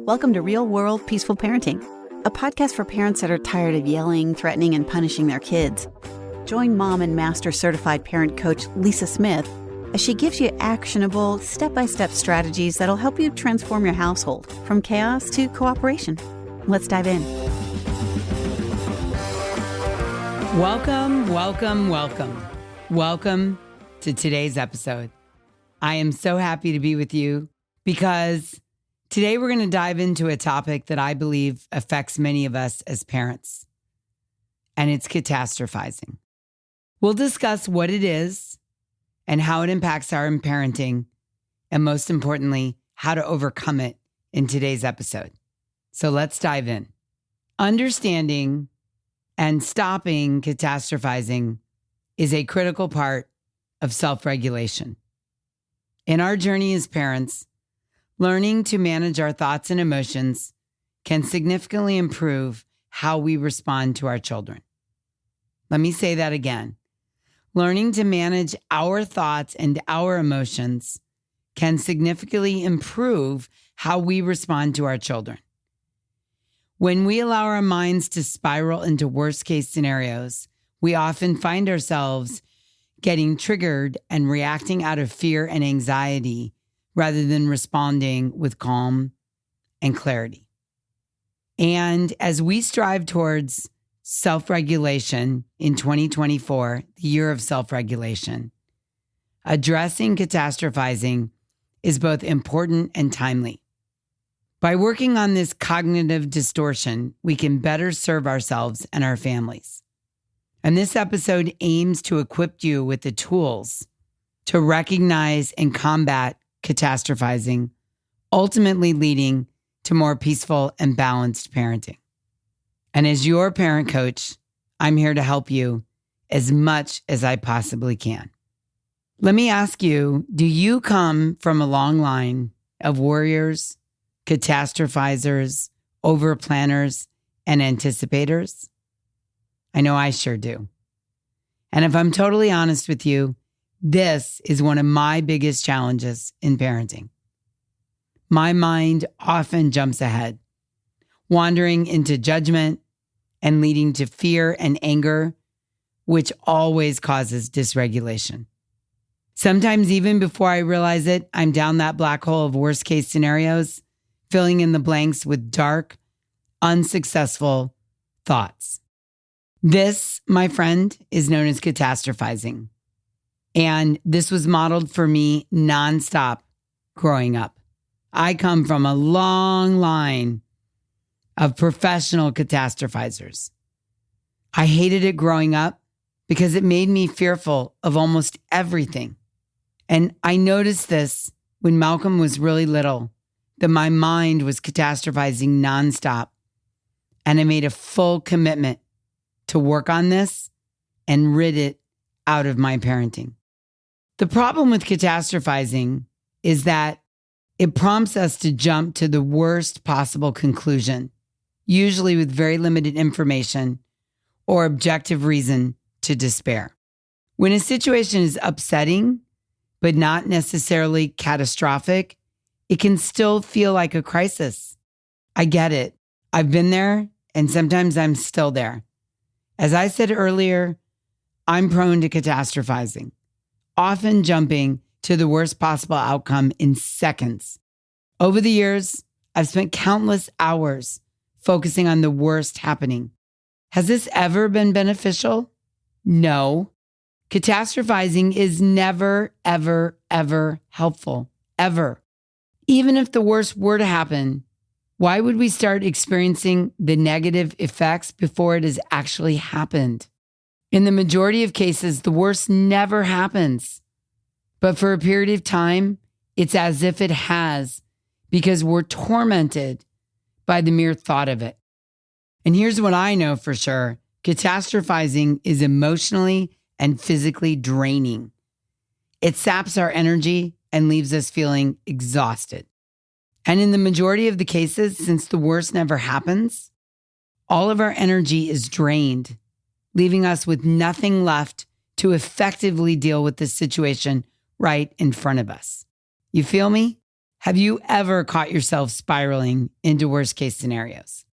Welcome to Real World Peaceful Parenting, a podcast for parents that are tired of yelling, threatening, and punishing their kids. Join mom and master certified parent coach Lisa Smith as she gives you actionable, step-by-step strategies that'll help you transform your household from chaos to cooperation. Let's dive in. Welcome to today's episode. I am so happy to be with you because today we're going to dive into a topic that I believe affects many of us as parents, and it's catastrophizing. We'll discuss what it is and how it impacts our parenting, and most importantly, how to overcome it in today's episode. So let's dive in. Understanding and stopping catastrophizing is a critical part of self-regulation. In our journey as parents, learning to manage our thoughts and emotions can significantly improve how we respond to our children. Let me say that again. Learning to manage our thoughts and our emotions can significantly improve how we respond to our children. When we allow our minds to spiral into worst-case scenarios, we often find ourselves getting triggered and reacting out of fear and anxiety rather than responding with calm and clarity. And as we strive towards self-regulation in 2024, the year of self-regulation, addressing catastrophizing is both important and timely. By working on this cognitive distortion, we can better serve ourselves and our families. And this episode aims to equip you with the tools to recognize and combat catastrophizing, ultimately leading to more peaceful and balanced parenting. And as your parent coach, I'm here to help you as much as I possibly can. Let me ask you, do you come from a long line of warriors, catastrophizers, overplanners, and anticipators? I know I sure do. And if I'm totally honest with you, this is one of my biggest challenges in parenting. My mind often jumps ahead, wandering into judgment and leading to fear and anger, which always causes dysregulation. Sometimes even before I realize it, I'm down that black hole of worst-case scenarios, filling in the blanks with dark, unsuccessful thoughts. This, my friend, is known as catastrophizing. And this was modeled for me nonstop growing up. I come from a long line of professional catastrophizers. I hated it growing up because it made me fearful of almost everything. And I noticed this when Malcolm was really little, that my mind was catastrophizing nonstop. And I made a full commitment to work on this and rid it out of my parenting. The problem with catastrophizing is that it prompts us to jump to the worst possible conclusion, usually with very limited information or objective reason to despair. When a situation is upsetting, but not necessarily catastrophic, it can still feel like a crisis. I get it. I've been there, and sometimes I'm still there. As I said earlier, I'm prone to catastrophizing, often jumping to the worst possible outcome in seconds. Over the years, I've spent countless hours focusing on the worst happening. Has this ever been beneficial? No. Catastrophizing is never, ever, ever helpful, ever. Even if the worst were to happen, why would we start experiencing the negative effects before it has actually happened? In the majority of cases, the worst never happens. But for a period of time, it's as if it has, because we're tormented by the mere thought of it. And here's what I know for sure. Catastrophizing is emotionally and physically draining. It saps our energy and leaves us feeling exhausted. And in the majority of the cases, since the worst never happens, all of our energy is drained, leaving us with nothing left to effectively deal with the situation right in front of us. You feel me? Have you ever caught yourself spiraling into worst case scenarios?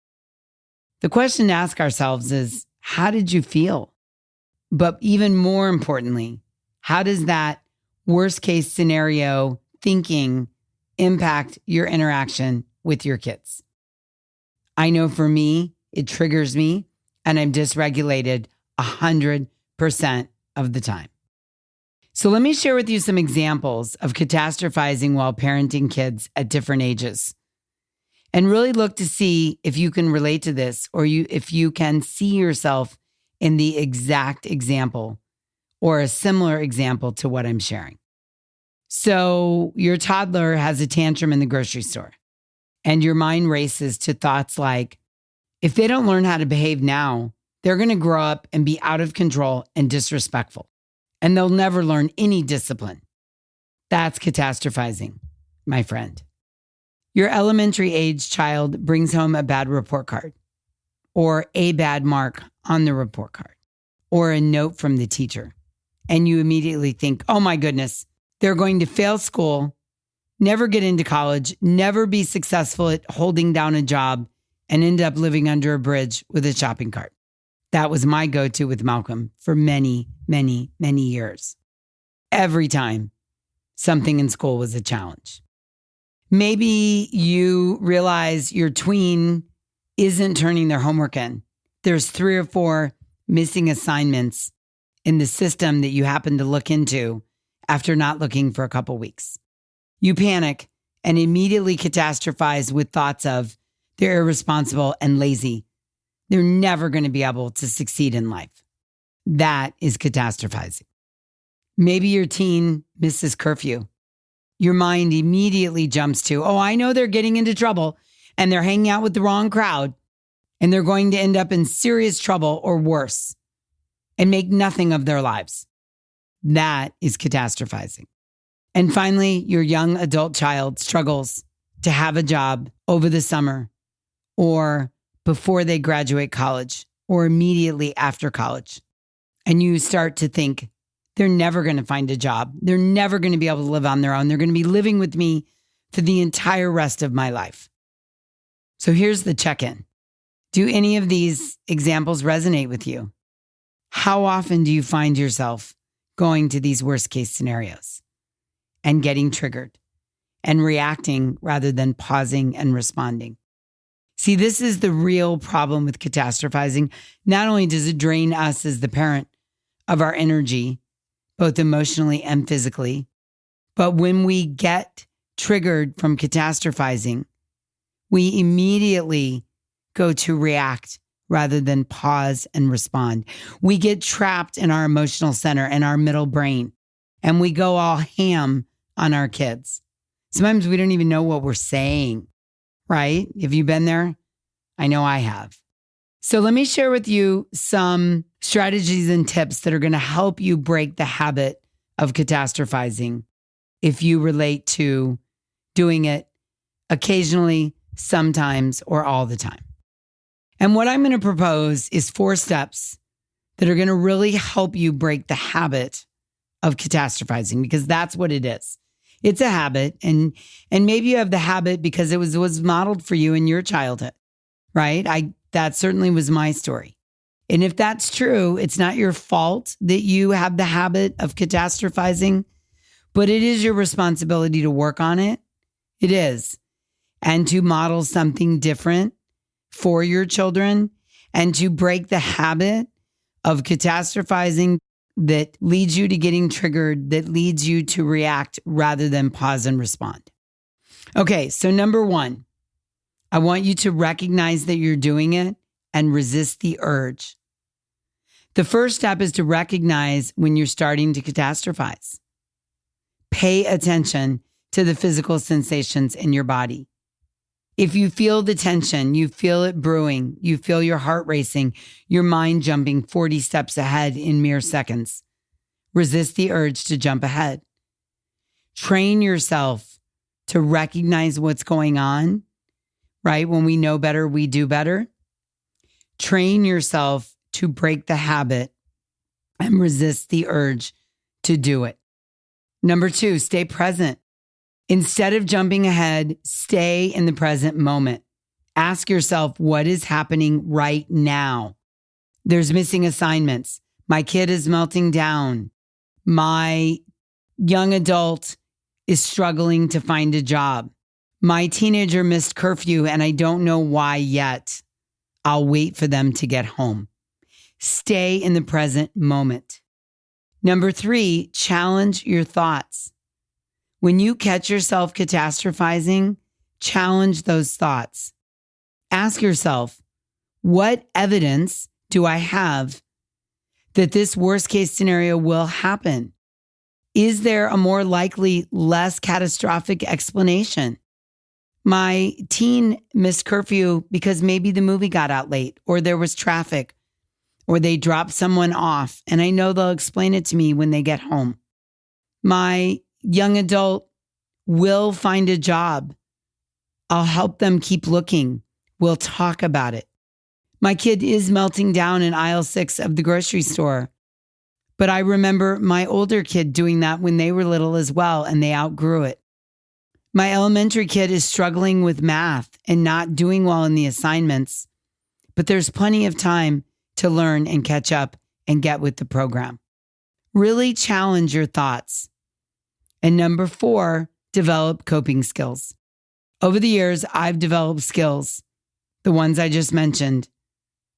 The question to ask ourselves is, how did you feel? But even more importantly, how does that worst case scenario thinking impact your interaction with your kids? I know for me, it triggers me and I'm dysregulated 100% of the time. So let me share with you some examples of catastrophizing while parenting kids at different ages. And really look to see if you can relate to this or if you can see yourself in the exact example or a similar example to what I'm sharing. So your toddler has a tantrum in the grocery store and your mind races to thoughts like, if they don't learn how to behave now, they're going to grow up and be out of control and disrespectful, and they'll never learn any discipline. That's catastrophizing, my friend. Your elementary age child brings home a bad report card or a bad mark on the report card or a note from the teacher. And you immediately think, oh my goodness, they're going to fail school, never get into college, never be successful at holding down a job, and end up living under a bridge with a shopping cart. That was my go-to with Malcolm for many, many, many years. Every time something in school was a challenge. Maybe you realize your tween isn't turning their homework in. There's 3 or 4 missing assignments in the system that you happen to look into after not looking for a couple weeks. You panic and immediately catastrophize with thoughts of they're irresponsible and lazy. They're never going to be able to succeed in life. That is catastrophizing. Maybe your teen misses curfew. Your mind immediately jumps to, oh, I know they're getting into trouble and they're hanging out with the wrong crowd and they're going to end up in serious trouble or worse and make nothing of their lives. That is catastrophizing. And finally, your young adult child struggles to have a job over the summer or before they graduate college or immediately after college. And you start to think, they're never going to find a job. They're never going to be able to live on their own. They're going to be living with me for the entire rest of my life. So here's the check-in. Do any of these examples resonate with you? How often do you find yourself going to these worst case scenarios and getting triggered and reacting rather than pausing and responding? See, this is the real problem with catastrophizing. Not only does it drain us as the parent of our energy, both emotionally and physically, but when we get triggered from catastrophizing, we immediately go to react rather than pause and respond. We get trapped in our emotional center and our middle brain, and we go all ham on our kids. Sometimes we don't even know what we're saying, right? Have you been there? I know I have. So let me share with you some strategies and tips that are going to help you break the habit of catastrophizing if you relate to doing it occasionally, sometimes, or all the time. And what I'm going to propose is 4 steps that are going to really help you break the habit of catastrophizing, because that's what it is. It's a habit, and maybe you have the habit because it was modeled for you in your childhood, right? That certainly was my story. And if that's true, it's not your fault that you have the habit of catastrophizing, but it is your responsibility to work on it. It is. And to model something different for your children and to break the habit of catastrophizing that leads you to getting triggered, that leads you to react rather than pause and respond. Okay, so number 1, I want you to recognize that you're doing it and resist the urge. The first step is to recognize when you're starting to catastrophize. Pay attention to the physical sensations in your body. If you feel the tension, you feel it brewing, you feel your heart racing, your mind jumping 40 steps ahead in mere seconds, resist the urge to jump ahead. Train yourself to recognize what's going on, right? When we know better, we do better. Train yourself to break the habit and resist the urge to do it. Number 2, stay present. Instead of jumping ahead, stay in the present moment. Ask yourself, what is happening right now? There's missing assignments. My kid is melting down. My young adult is struggling to find a job. My teenager missed curfew and I don't know why yet. I'll wait for them to get home. Stay in the present moment. Number 3, challenge your thoughts. When you catch yourself catastrophizing, challenge those thoughts. Ask yourself, what evidence do I have that this worst case scenario will happen? Is there a more likely, less catastrophic explanation? My teen missed curfew because maybe the movie got out late, or there was traffic, or they dropped someone off, and I know they'll explain it to me when they get home. My young adult will find a job. I'll help them keep looking. We'll talk about it. My kid is melting down in aisle 6 of the grocery store. But I remember my older kid doing that when they were little as well, and they outgrew it. My elementary kid is struggling with math and not doing well in the assignments, but there's plenty of time to learn and catch up and get with the program. Really challenge your thoughts. And number 4, develop coping skills. Over the years, I've developed skills, the ones I just mentioned,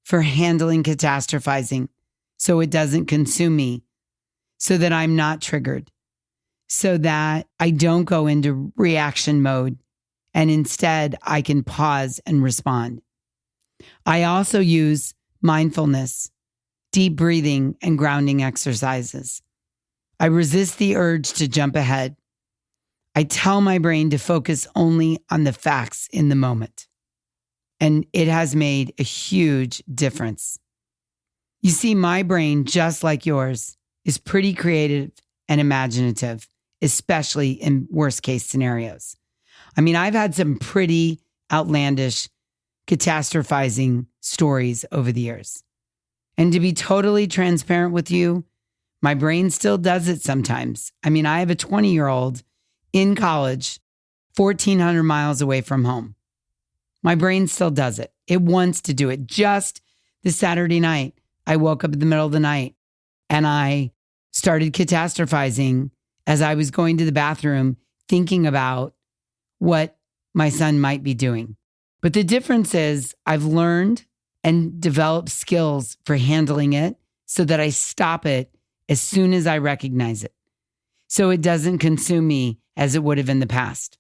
for handling catastrophizing so it doesn't consume me, so that I'm not triggered, so that I don't go into reaction mode, and instead I can pause and respond. I also use mindfulness, deep breathing, and grounding exercises. I resist the urge to jump ahead. I tell my brain to focus only on the facts in the moment. And it has made a huge difference. You see, my brain, just like yours, is pretty creative and imaginative, especially in worst case scenarios. I mean, I've had some pretty outlandish catastrophizing stories over the years. And to be totally transparent with you, my brain still does it sometimes. I mean, I have a 20-year-old in college, 1,400 miles away from home. My brain still does it. It wants to do it. Just this Saturday night, I woke up in the middle of the night and I started catastrophizing as I was going to the bathroom, thinking about what my son might be doing. But the difference is I've learned and developed skills for handling it so that I stop it as soon as I recognize it, so it doesn't consume me as it would have in the past.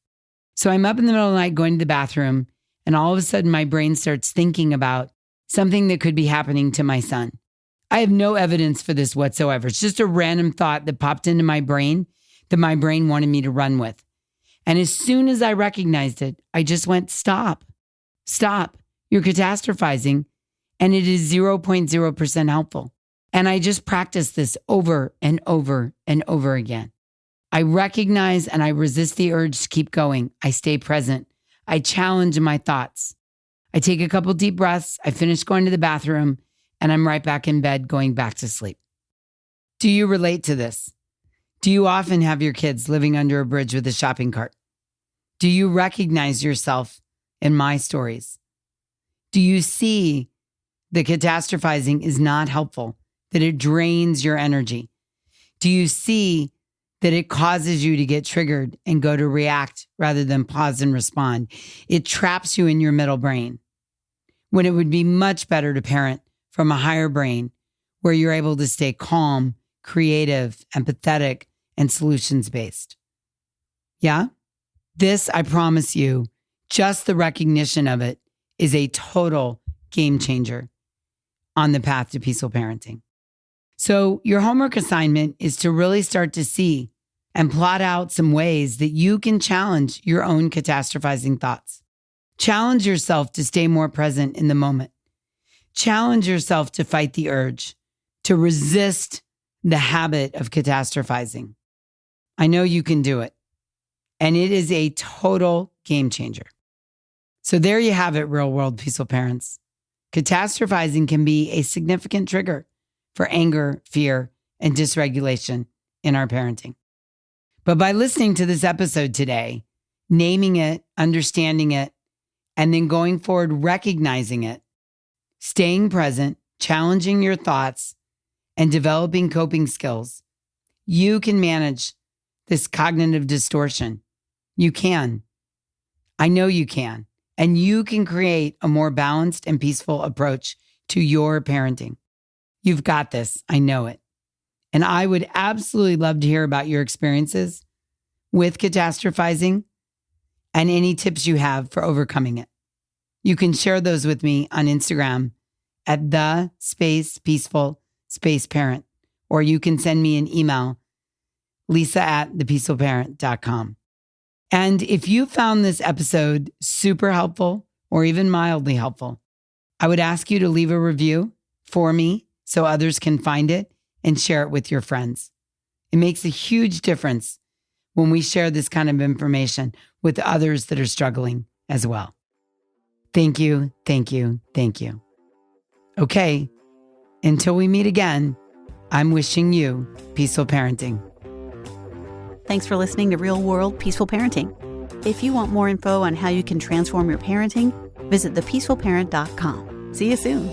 So I'm up in the middle of the night going to the bathroom, and all of a sudden my brain starts thinking about something that could be happening to my son. I have no evidence for this whatsoever. It's just a random thought that popped into my brain that my brain wanted me to run with. And as soon as I recognized it, I just went, stop, you're catastrophizing, and it is 0.0% helpful. And I just practiced this over and over and over again. I recognize and I resist the urge to keep going. I stay present. I challenge my thoughts. I take a couple deep breaths. I finish going to the bathroom and I'm right back in bed going back to sleep. Do you relate to this? Do you often have your kids living under a bridge with a shopping cart? Do you recognize yourself in my stories? Do you see that catastrophizing is not helpful, that it drains your energy? Do you see that it causes you to get triggered and go to react rather than pause and respond? It traps you in your middle brain when it would be much better to parent from a higher brain where you're able to stay calm, creative, empathetic, and solutions-based. Yeah? This, I promise you, just the recognition of it is a total game changer on the path to peaceful parenting. So your homework assignment is to really start to see and plot out some ways that you can challenge your own catastrophizing thoughts. Challenge yourself to stay more present in the moment. Challenge yourself to fight the urge, to resist the habit of catastrophizing. I know you can do it. And it is a total game changer. So there you have it, real world peaceful parents. Catastrophizing can be a significant trigger for anger, fear, and dysregulation in our parenting. But by listening to this episode today, naming it, understanding it, and then going forward, recognizing it, staying present, challenging your thoughts, and developing coping skills, you can manage this cognitive distortion. You can. I know you can. And you can create a more balanced and peaceful approach to your parenting. You've got this. I know it. And I would absolutely love to hear about your experiences with catastrophizing and any tips you have for overcoming it. You can share those with me on Instagram at @peaceful_parent, or you can send me an email, lisa@thepeacefulparent.com. And if you found this episode super helpful or even mildly helpful, I would ask you to leave a review for me so others can find it and share it with your friends. It makes a huge difference when we share this kind of information with others that are struggling as well. Thank you, thank you, thank you. Okay, until we meet again, I'm wishing you peaceful parenting. Thanks for listening to Real World Peaceful Parenting. If you want more info on how you can transform your parenting, visit thepeacefulparent.com. See you soon.